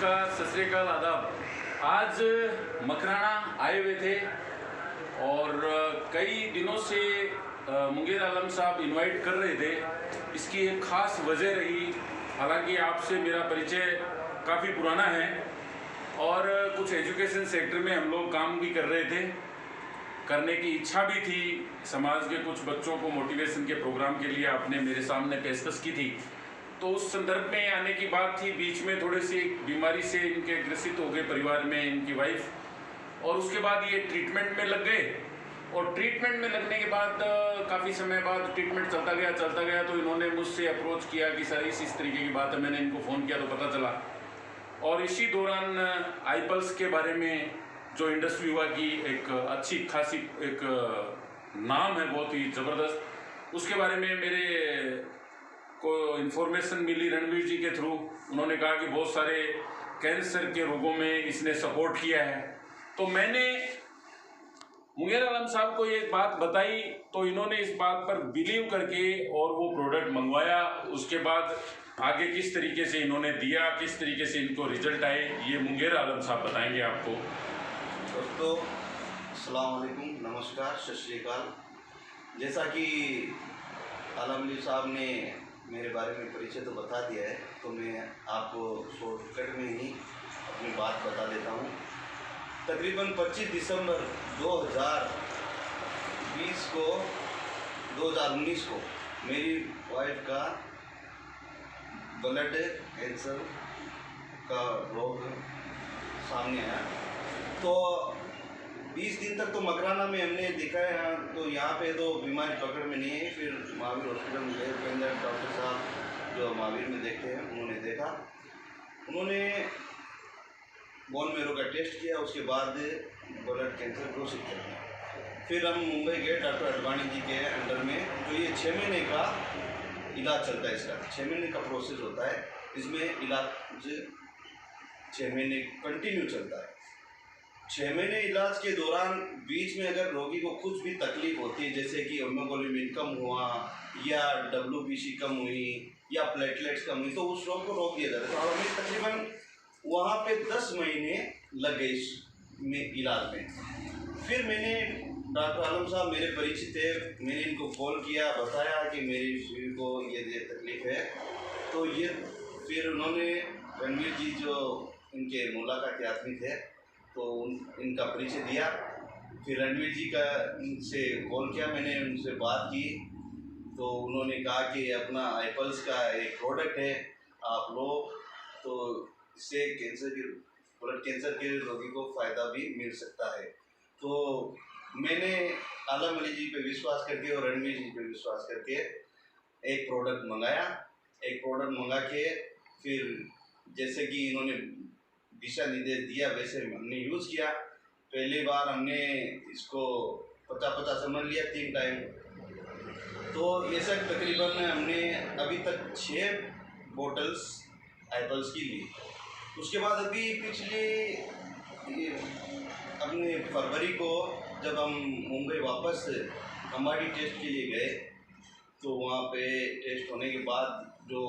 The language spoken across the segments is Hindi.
नमस्कार, सत श्री अकाल, आदाब। आज मकराना आए हुए थे और कई दिनों से मुंगेर आलम साहब इनवाइट कर रहे थे। इसकी एक ख़ास वजह रही, हालांकि आपसे मेरा परिचय काफ़ी पुराना है और कुछ एजुकेशन सेक्टर में हम लोग काम भी कर रहे थे, करने की इच्छा भी थी। समाज के कुछ बच्चों को मोटिवेशन के प्रोग्राम के लिए आपने मेरे सामने पेशकश की थी, तो उस संदर्भ में आने की बात थी। बीच में थोड़ी सी बीमारी से इनके ग्रसित हो गए परिवार में इनकी वाइफ, और उसके बाद ये ट्रीटमेंट में लग गए। और ट्रीटमेंट में लगने के बाद काफ़ी समय बाद ट्रीटमेंट चलता गया तो इन्होंने मुझसे अप्रोच किया कि सर इस तरीके की बात है। मैंने इनको फ़ोन किया तो पता चला, और इसी दौरान आईपल्स के बारे में जो इंडस्ट्री हुआ की एक अच्छी खासी एक नाम है, बहुत ही ज़बरदस्त, उसके बारे में मेरे को इन्फॉर्मेशन मिली रणवीर जी के थ्रू। उन्होंने कहा कि बहुत सारे कैंसर के रोगों में इसने सपोर्ट किया है। तो मैंने मुंगेर आलम साहब को ये बात बताई तो इन्होंने इस बात पर बिलीव करके और वो प्रोडक्ट मंगवाया। उसके बाद आगे किस तरीके से इन्होंने दिया, किस तरीके से इनको रिजल्ट आए, ये मुंगेर आलम साहब बताएंगे आपको। दोस्तों अस्सलाम वालेकुम, नमस्कार, सत श्री अकाल। जैसा कि आलम अली साहब ने मेरे बारे में परिचय तो बता दिया है, तो मैं आपको शॉर्टकट में ही अपनी बात बता देता हूँ। तकरीबन 25 दिसंबर 2019 को मेरी वाइफ का ब्लड कैंसर का रोग सामने आया। तो 20 दिन तक तो मकराना में हमने दिखाया, तो यहाँ पे तो बीमारी पकड़ में नहीं है। फिर महावीर हॉस्पिटल में गए, के अंदर डॉक्टर साहब जो महावीर में देखते हैं उन्होंने देखा, उन्होंने बोन मेरो का टेस्ट किया, उसके बाद ब्लड कैंसर घोषित कर दिया। फिर हम मुंबई गए डॉक्टर अडवाणी जी के अंडर में, जो ये 6 महीने का इलाज चलता है। इसका 6 महीने का प्रोसेस होता है, इसमें इलाज 6 महीने कंटिन्यू चलता है। 6 महीने इलाज के दौरान बीच में अगर रोगी को कुछ भी तकलीफ होती है, जैसे कि हीमोग्लोबिन कम हुआ या WBC कम हुई या प्लेटलेट्स कम हुई, तो उस रोग को रोक दिया जाता है। तो हमें तकरीबन वहाँ पे 10 महीने लग गए इस इलाज में। फिर मैंने डॉक्टर आलम साहब मेरे परिचित थे, मैंने इनको कॉल किया, बताया कि मेरी शरीर को ये तकलीफ है। तो ये फिर उन्होंने रणवीर जी जो इनके मुलाकाती आदमी थे, तो इनका परिचय दिया। फिर रणवीर जी का इनसे कॉल किया, मैंने उनसे बात की, तो उन्होंने कहा कि अपना आईपल्स का एक प्रोडक्ट है, आप लो, तो इससे ब्लड कैंसर के रोगी को फ़ायदा भी मिल सकता है। तो मैंने आलम अली जी पे विश्वास करके और रणवीर जी पे विश्वास करके एक प्रोडक्ट मंगाया। एक प्रोडक्ट मंगा के फिर जैसे कि इन्होंने दिशा निर्देश दिया वैसे हमने यूज़ किया। पहली बार हमने इसको 50-50 समझ लिया 3 टाइम। तो ये सब तकरीबन हमने अभी तक 6 बोटल्स आईपल्स की ली। उसके बाद अभी पिछले अपने फरवरी को जब हम मुंबई वापस हमारी टेस्ट के लिए गए, तो वहाँ पे टेस्ट होने के बाद जो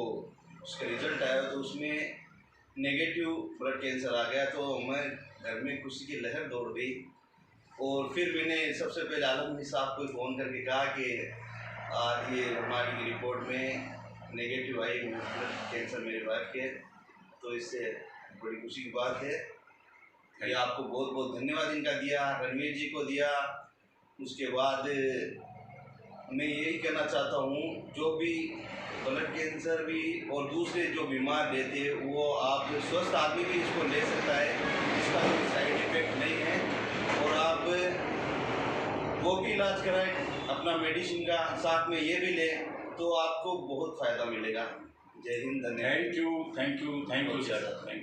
उसका रिज़ल्ट आया तो उसमें नेगेटिव ब्लड कैंसर आ गया। तो मैं घर में खुशी की लहर दौड़ गई। और फिर मैंने सबसे पहले आलम अली साहब को फ़ोन करके कहा कि आज ये हमारी रिपोर्ट में नेगेटिव आई ब्लड कैंसर मेरे वाइफ के, तो इससे बड़ी खुशी की बात है। ये आपको बहुत बहुत धन्यवाद इनका दिया, रणवीर जी को दिया। उसके बाद मैं यही कहना चाहता हूँ, जो भी ब्लड कैंसर भी और दूसरे जो बीमार रहते हैं, वो आप स्वस्थ आदमी भी इसको ले सकता है, इसका कोई साइड इफेक्ट नहीं है। और आप वो भी इलाज कराएं, अपना मेडिसिन का साथ में ये भी लें, तो आपको बहुत फ़ायदा मिलेगा। जय हिंद, धन्यवाद। Thank you sir.